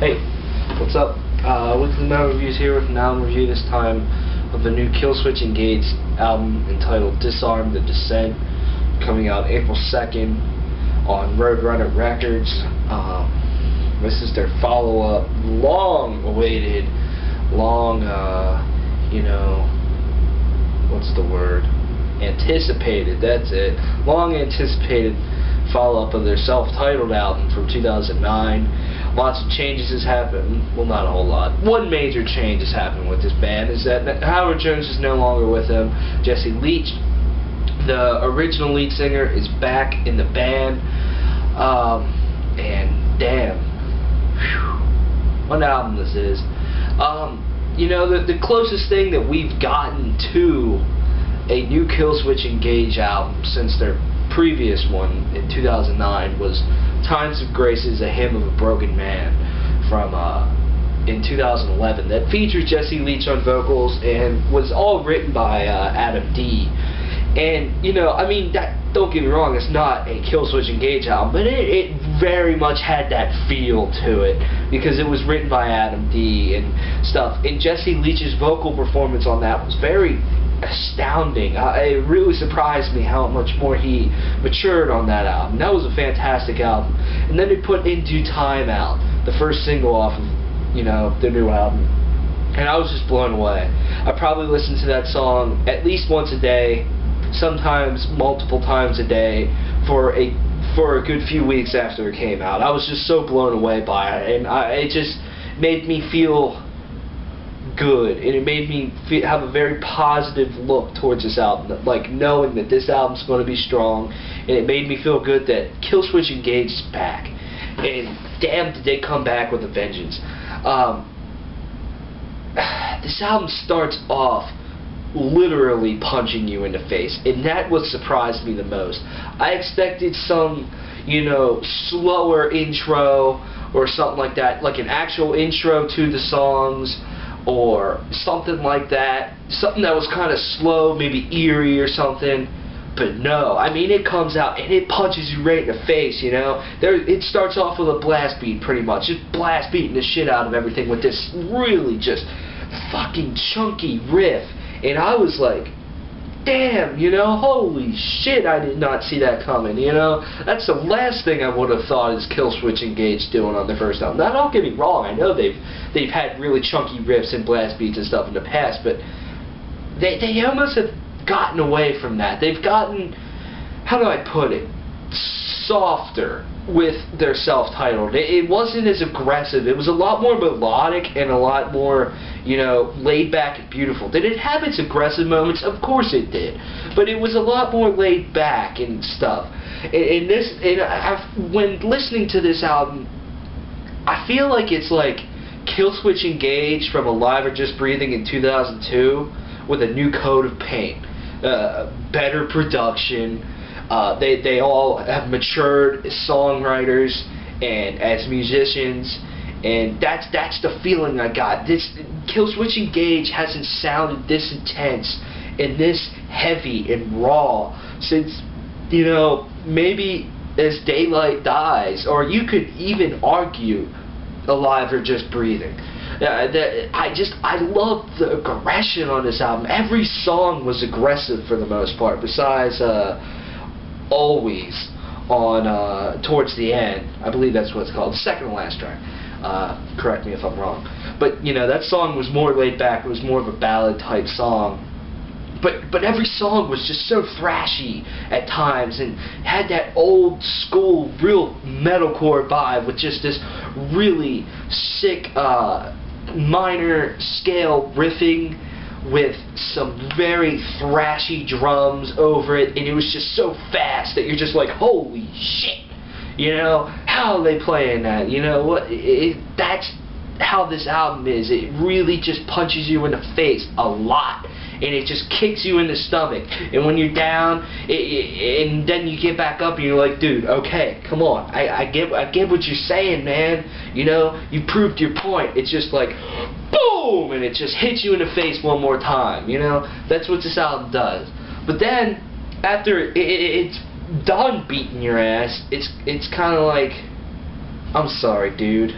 Hey, what's up? Weekly Metal Reviews here with an album review, this time of the new Killswitch Engage album entitled Disarm the Descent, coming out April 2nd on Roadrunner Records. This is their follow-up, long-awaited, anticipated, that's it, long-anticipated follow-up of their self-titled album from 2009. Lots of changes has happened. Well, not a whole lot. One major change has happened with this band is that Howard Jones is no longer with them. Jesse Leach, the original lead singer, is back in the band. And damn, whew, what album this is. You know, the closest thing that we've gotten to a new Killswitch Engage album since their previous one in 2009 was Times of Grace's A Hymn of a Broken Man from in 2011 that features Jesse Leach on vocals and was all written by Adam D. And, you know, I mean, don't get me wrong, it's not a Killswitch Engage album, but it very much had that feel to it because it was written by Adam D. and stuff. And Jesse Leach's vocal performance on that was very astounding. It really surprised me how much more he matured on that album. That was a fantastic album. And then they put In Due Time out, the first single off of, you know, their new album. And I was just blown away. I probably listened to that song at least once a day, sometimes multiple times a day, for a good few weeks after it came out. I was just so blown away by it, and it just made me feel good, and it made me have a very positive look towards this album, like knowing that this album's going to be strong, and it made me feel good that Killswitch Engage is back, and damn did they come back with a vengeance. This album starts off literally punching you in the face, and that what surprised me the most. I expected some, you know, slower intro or something like that, like an actual intro to the songs or something like that, something that was kind of slow, maybe eerie or something. But no, I mean, it comes out and it punches you right in the face, you know. It starts off with a blast beat, pretty much, just blast beating the shit out of everything with this really just fucking chunky riff. And I was like, damn, you know, holy shit, I did not see that coming, you know. That's the last thing I would have thought is Killswitch Engage doing on their first album. Now, don't get me wrong, I know they've had really chunky riffs and blast beats and stuff in the past, but they almost have gotten away from that. They've gotten, how do I put it, softer with their self-titled. It wasn't as aggressive. It was a lot more melodic and a lot more, you know, laid back and beautiful. Did it have its aggressive moments? Of course it did. But it was a lot more laid back and stuff. When listening to this album, I feel like it's like Killswitch Engage from Alive or Just Breathing in 2002 with a new coat of paint. Better production. They all have matured as songwriters and as musicians, and that's the feeling I got. This Killswitch Engage hasn't sounded this intense and this heavy and raw since, you know, maybe As Daylight Dies, or you could even argue Alive or Just Breathing. I love the aggression on this album. Every song was aggressive for the most part, besides Always on Towards the End. I believe that's what it's called, the second to last track. Correct me if I'm wrong. But, you know, that song was more laid back. It was more of a ballad type song. But every song was just so thrashy at times and had that old school real metalcore vibe with just this really sick minor scale riffing with some very thrashy drums over it, and it was just so fast that you're just like, holy shit, you know, how are they playing that, you know, what? That's how this album is. It really just punches you in the face a lot, and it just kicks you in the stomach, and when you're down, and then you get back up and you're like, dude, okay, come on, I get what you're saying, man, you know, you proved your point. It's just like, boom, and it just hits you in the face one more time, you know. That's what this album does. But then, after it's done beating your ass, it's kind of like, I'm sorry, dude,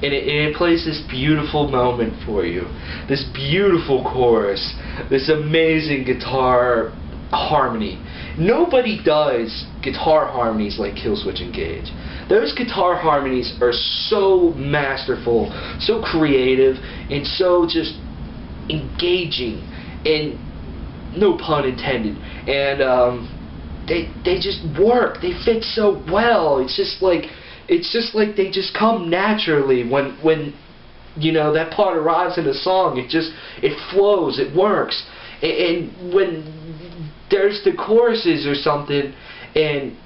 and it plays this beautiful moment for you, this beautiful chorus, this amazing guitar harmony. Nobody does guitar harmonies like Killswitch Engage. Those guitar harmonies are so masterful, so creative, and so just engaging, and no pun intended, and they just work. They fit so well. It's just like they just come naturally when you know that part arrives in a song. It flows, it works. And when there's the choruses or something, and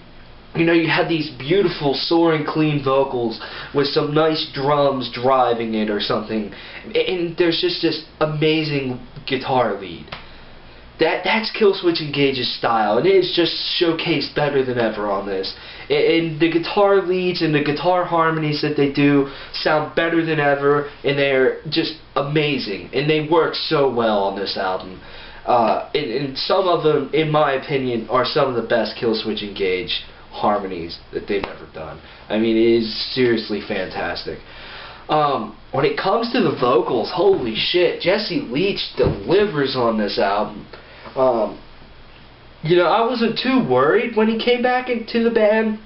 you know you have these beautiful soaring clean vocals with some nice drums driving it or something, and there's just this amazing guitar lead. That's Killswitch Engage's style, and it is just showcased better than ever on this. And the guitar leads and the guitar harmonies that they do sound better than ever, and they're just amazing, and they work so well on this album. And some of them, in my opinion, are some of the best Killswitch Engage harmonies that they've ever done. I mean, it is seriously fantastic. When it comes to the vocals, holy shit, Jesse Leach delivers on this album. You know, I wasn't too worried when he came back into the band,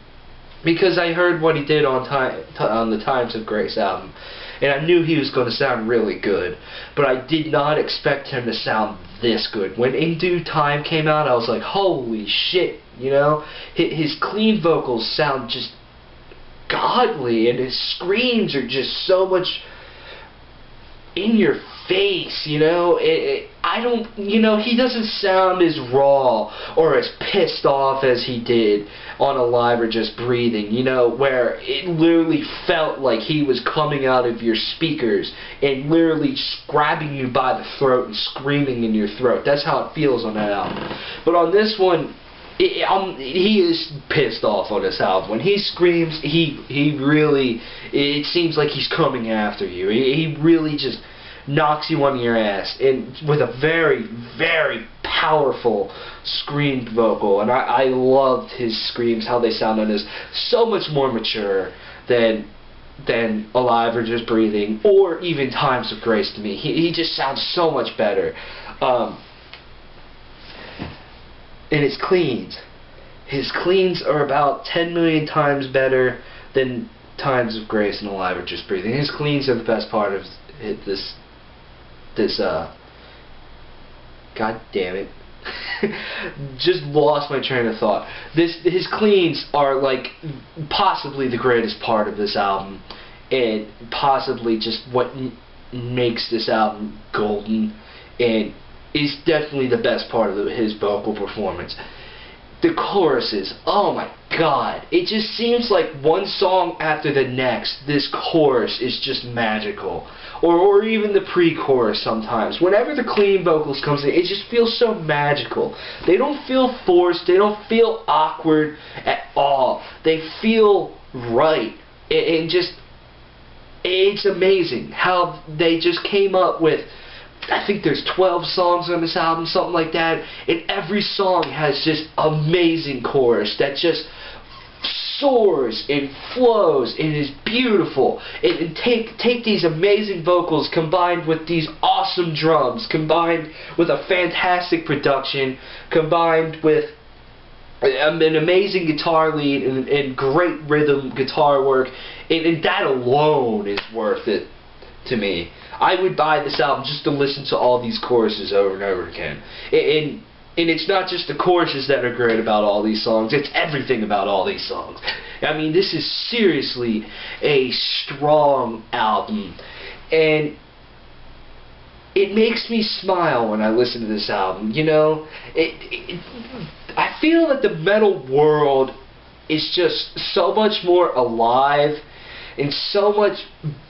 because I heard what he did on the Times of Grace album, and I knew he was going to sound really good, but I did not expect him to sound this good. When In Due Time came out, I was like, holy shit, you know? His clean vocals sound just godly, and his screams are just so much in your face, you know. He doesn't sound as raw or as pissed off as he did on Alive or Just Breathing, you know, where it literally felt like he was coming out of your speakers and literally grabbing you by the throat and screaming in your throat. That's how it feels on that album. But on this one, he is pissed off on this album. When he screams, he really, it seems like he's coming after you. He really just knocks you on your ass, and with a very, very powerful screamed vocal. And I loved his screams, how they sound on this. So much more mature than Alive or Just Breathing, or even Times of Grace to me. He just sounds so much better. And his cleans. His cleans are about 10 million times better than Times of Grace and Alive or Just Breathing. His cleans are the best part of this God damn it. Just lost my train of thought. His cleans are like possibly the greatest part of this album, and possibly just what makes this album golden, and is definitely the best part of his vocal performance. The choruses, oh my god, it just seems like one song after the next, this chorus is just magical. Or even the pre-chorus sometimes. Whenever the clean vocals comes in, it just feels so magical. They don't feel forced, they don't feel awkward at all. They feel right. And just, it's amazing how they just came up with, I think there's 12 songs on this album, something like that, and every song has just amazing chorus that just soars and flows and is beautiful. And take these amazing vocals combined with these awesome drums, combined with a fantastic production, combined with an amazing guitar lead and great rhythm guitar work, and that alone is worth it to me. I would buy this album just to listen to all these choruses over and over again. And it's not just the choruses that are great about all these songs, it's everything about all these songs. I mean, this is seriously a strong album, and it makes me smile when I listen to this album, you know? I feel that the metal world is just so much more alive and so much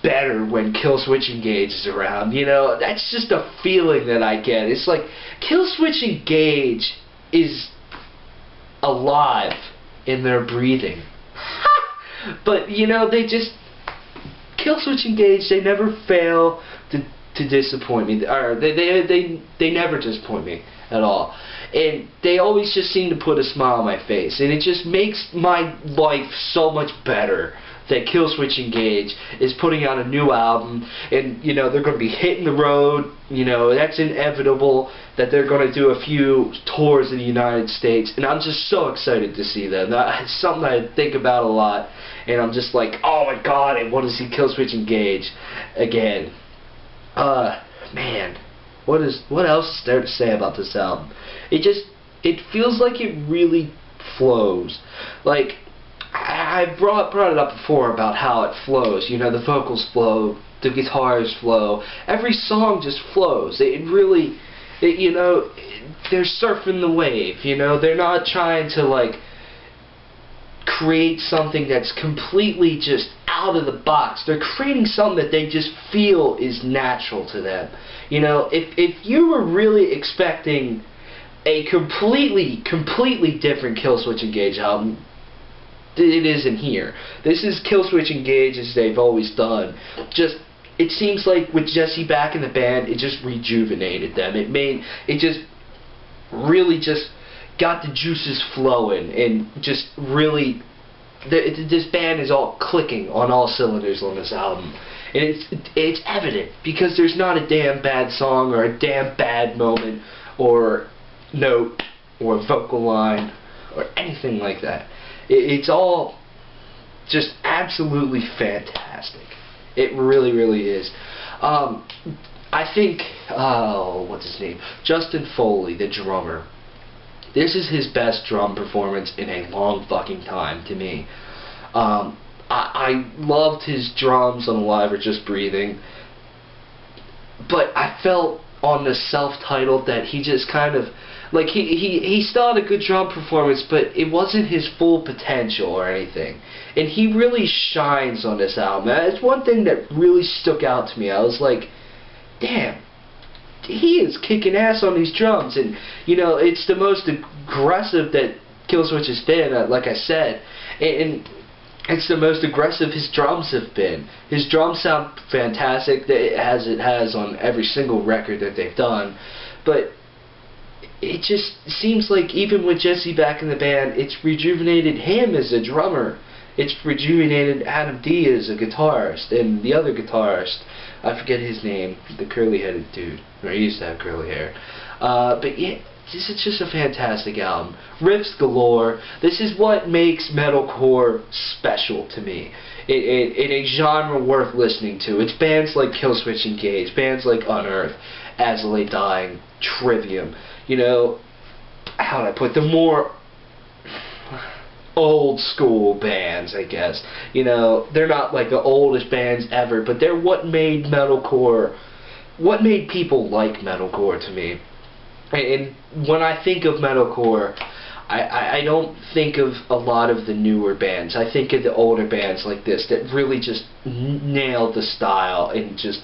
better when Killswitch Engage is around, you know? That's just a feeling that I get. It's like Killswitch Engage is alive in their breathing. But, you know, Killswitch Engage, they never fail to disappoint me. Or they never disappoint me. at all. And they always just seem to put a smile on my face, and it just makes my life so much better that Killswitch Engage is putting out a new album, and you know they're going to be hitting the road. You know that's inevitable that they're going to do a few tours in the United States, and I'm just so excited to see them. It's something I think about a lot, and I'm just like, oh my god, I want to see Killswitch Engage again. Man, what else is there to say about this album? It feels like it really flows. Like, I brought it up before about how it flows. You know, the vocals flow, the guitars flow, every song just flows. You know, they're surfing the wave. You know, they're not trying to like create something that's completely just out of the box. They're creating something that they just feel is natural to them. You know, if you were really expecting a completely different Killswitch Engage album, it isn't here. This is Killswitch Engage as they've always done. Just, it seems like with Jesse back in the band, it just rejuvenated them. It just really just got the juices flowing, and just really, this band is all clicking on all cylinders on this album. And it's evident, because there's not a damn bad song, or a damn bad moment, or note, or vocal line, or anything like that. It's all just absolutely fantastic. It really, really is. I think, what's his name? Justin Foley, the drummer. This is his best drum performance in a long fucking time, to me. I loved his drums on Alive or Just Breathing, but I felt on the self-titled that he just kind of, like, he still had a good drum performance, but it wasn't his full potential or anything. And he really shines on this album. That's one thing that really stuck out to me. I was like, damn, he is kicking ass on these drums. And, you know, it's the most aggressive that Killswitch has been, like I said. And it's the most aggressive his drums have been. His drums sound fantastic, as it has on every single record that they've done. But it just seems like even with Jesse back in the band, it's rejuvenated him as a drummer. It's rejuvenated Adam D as a guitarist, and the other guitarist, I forget his name, the curly-headed dude, or he used to have curly hair. But yeah, this is just a fantastic album. Riffs galore. This is what makes metalcore special to me. In a genre worth listening to. It's bands like Killswitch Engage, bands like Unearth, As I Lay Dying, Trivium. You know, how would I put the more old school bands, I guess. You know, they're not like the oldest bands ever, but they're what made metalcore, what made people like metalcore to me. And when I think of metalcore, I don't think of a lot of the newer bands. I think of the older bands like this that really just nailed the style and just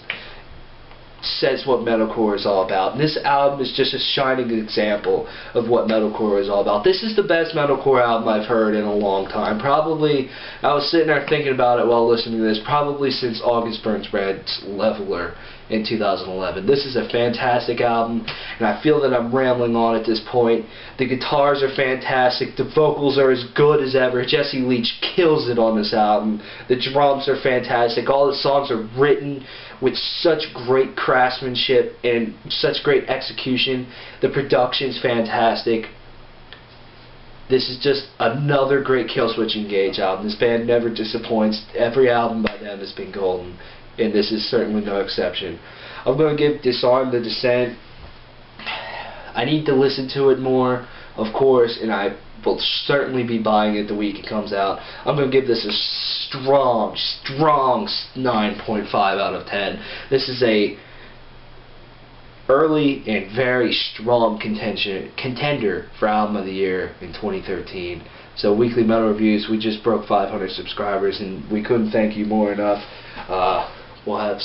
says what metalcore is all about. And this album is just a shining example of what metalcore is all about. This is the best metalcore album I've heard in a long time. Probably, I was sitting there thinking about it while listening to this, probably since August Burns Red's Leveler in 2011. This is a fantastic album, and I feel that I'm rambling on at this point. The guitars are fantastic. The vocals are as good as ever. Jesse Leach kills it on this album. The drums are fantastic. All the songs are written with such great craftsmanship and such great execution. The production's fantastic. This is just another great Killswitch Engage album. This band never disappoints. Every album by them has been golden, and this is certainly no exception. I'm going to give Disarm the Descent. I need to listen to it more, of course, and I will certainly be buying it the week it comes out. I'm going to give this a strong 9.5 out of 10. This is a early and very strong contender for Album of the Year in 2013. So Weekly Metal Reviews, we just broke 500 subscribers, and we couldn't thank you more enough. We'll have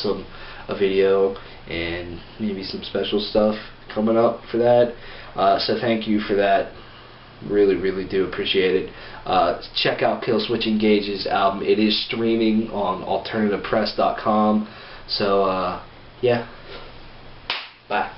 a video and maybe some special stuff coming up for that. So thank you for that. Really, really do appreciate it. Check out Killswitch Engage's album. It is streaming on alternativepress.com. So, yeah. Bye.